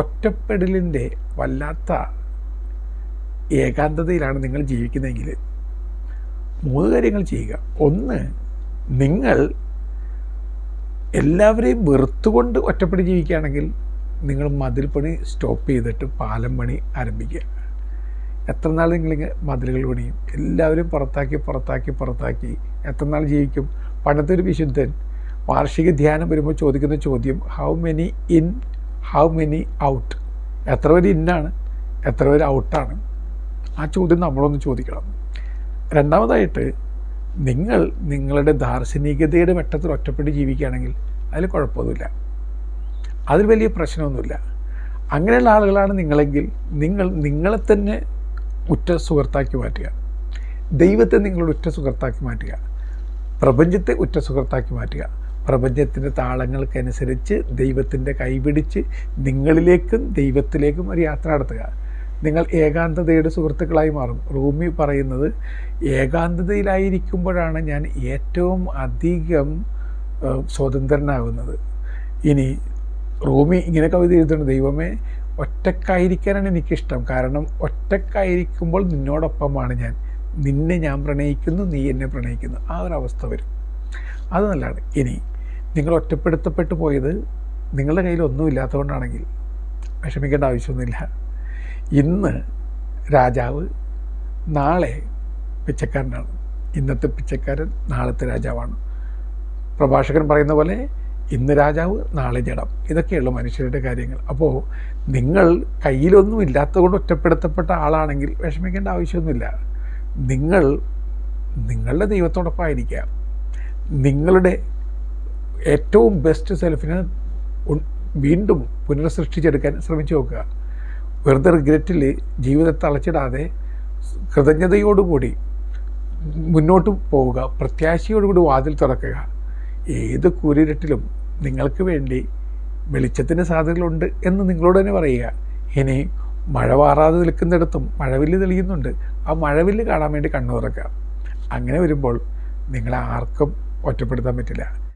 ഒറ്റപ്പെടലിൻ്റെ വല്ലാത്ത ഏകാന്തതയിലാണ് നിങ്ങൾ ജീവിക്കുന്നതെങ്കിൽ 3 കാര്യങ്ങൾ ചെയ്യുക. ഒന്ന്, നിങ്ങൾ എല്ലാവരെയും വെറുത്തുകൊണ്ട് ഒറ്റപ്പെട്ട് ജീവിക്കുകയാണെങ്കിൽ നിങ്ങൾ മതിൽ പണി സ്റ്റോപ്പ് ചെയ്തിട്ട് പാലം പണി ആരംഭിക്കുക. എത്ര നാൾ നിങ്ങളിങ്ങനെ മതിലുകൾ പണിയും? എല്ലാവരും പുറത്താക്കി എത്ര നാൾ ജീവിക്കും? പണ്ടത്തെ ഒരു വിശുദ്ധൻ വാർഷിക ധ്യാനം വരുമ്പോൾ ചോദിക്കുന്ന ചോദ്യം, how many in, how many out? എത്ര പേര് ഇന്നാണ്, എത്ര പേര് ഔട്ടാണ്? ആ ചോദ്യം നമ്മളൊന്ന് ചോദിക്കണം. രണ്ടാമതായിട്ട്, നിങ്ങൾ നിങ്ങളുടെ ദാർശനികതയുടെ വെട്ടത്തിൽ ഒറ്റപ്പെട്ട് ജീവിക്കുകയാണെങ്കിൽ അതിൽ കുഴപ്പമൊന്നുമില്ല, അതിൽ വലിയ പ്രശ്നമൊന്നുമില്ല. അങ്ങനെയുള്ള ആളുകളാണ് നിങ്ങളെങ്കിൽ നിങ്ങൾ നിങ്ങളെ തന്നെ ഉറ്റ സുഹൃത്താക്കി മാറ്റുക, ദൈവത്തെ നിങ്ങളുടെ ഉറ്റ സുഹൃത്താക്കി മാറ്റുക, പ്രപഞ്ചത്തെ ഉറ്റ സുഹൃത്താക്കി മാറ്റുക. പ്രപഞ്ചത്തിൻ്റെ താളങ്ങൾക്കനുസരിച്ച് ദൈവത്തിൻ്റെ കൈപിടിച്ച് നിങ്ങളിലേക്കും ദൈവത്തിലേക്കും ഒരു യാത്ര നടത്തുക. നിങ്ങൾ ഏകാന്തതയുടെ സുഹൃത്തുക്കളായി മാറും. റൂമി പറയുന്നത്, ഏകാന്തതയിലായിരിക്കുമ്പോഴാണ് ഞാൻ ഏറ്റവും അധികം സ്വതന്ത്രനാകുന്നത്. ഇനി റൂമി ഇങ്ങനെ കവിത എഴുതുന്നു, ദൈവമേ ഒറ്റക്കായിരിക്കാനാണ് എനിക്കിഷ്ടം, കാരണം ഒറ്റക്കായിരിക്കുമ്പോൾ നിന്നോടൊപ്പമാണ് ഞാൻ, നിന്നെ ഞാൻ പ്രണയിക്കുന്നു, നീ എന്നെ പ്രണയിക്കുന്നു. ആ ഒരു അവസ്ഥ വരും. അത് നല്ലതാണ്. ഇനി നിങ്ങൾ ഒറ്റപ്പെടുത്തപ്പെട്ടു പോയത് നിങ്ങളുടെ കയ്യിൽ ഒന്നുമില്ലാത്തതുകൊണ്ടാണെങ്കിൽ വിഷമിക്കേണ്ട ആവശ്യമൊന്നുമില്ല. ഇന്ന് രാജാവ് നാളെ പിച്ചക്കാരനാണ്. ഇന്നത്തെ പിച്ചക്കാരൻ നാളത്തെ രാജാവാണ്. പ്രഭാഷകൻ പറയുന്ന പോലെ ഇന്ന് രാജാവ് നാളെ ജഡം. ഇതൊക്കെയുള്ള മനുഷ്യരുടെ കാര്യങ്ങൾ. അപ്പോൾ നിങ്ങൾ കയ്യിലൊന്നും ഇല്ലാത്തതുകൊണ്ട് ഒറ്റപ്പെടുത്തപ്പെട്ട ആളാണെങ്കിൽ വിഷമിക്കേണ്ട ആവശ്യമൊന്നുമില്ല. നിങ്ങൾ നിങ്ങളുടെ ദൈവത്തോടൊപ്പമായിരിക്കുക. നിങ്ങളുടെ ഏറ്റവും ബെസ്റ്റ് സെൽഫിനെ വീണ്ടും പുനഃസൃഷ്ടിച്ചെടുക്കാൻ ശ്രമിച്ചു നോക്കുക. വെറുതെ റിഗ്രറ്റിൽ ജീവിതത്തെ അളച്ചിടാതെ കൃതജ്ഞതയോടുകൂടി മുന്നോട്ട് പോവുക, പ്രത്യാശയോടുകൂടി വാതിൽ തുറക്കുക. ഏത് കൂരിരുട്ടിലും നിങ്ങൾക്ക് വേണ്ടി വെളിച്ചത്തിൻ്റെ സാധ്യതകളുണ്ട് എന്ന് നിങ്ങളോട് തന്നെ പറയുക. ഇനി മഴ വാറാതെ നിൽക്കുന്നിടത്തും മഴവില്ല് തെളിയുന്നുണ്ട്. ആ മഴവില്ല് കാണാൻ വേണ്ടി കണ്ണു തുറക്കുക. അങ്ങനെ വരുമ്പോൾ നിങ്ങളെ ആർക്കും ഒറ്റപ്പെടുത്താൻ പറ്റില്ല.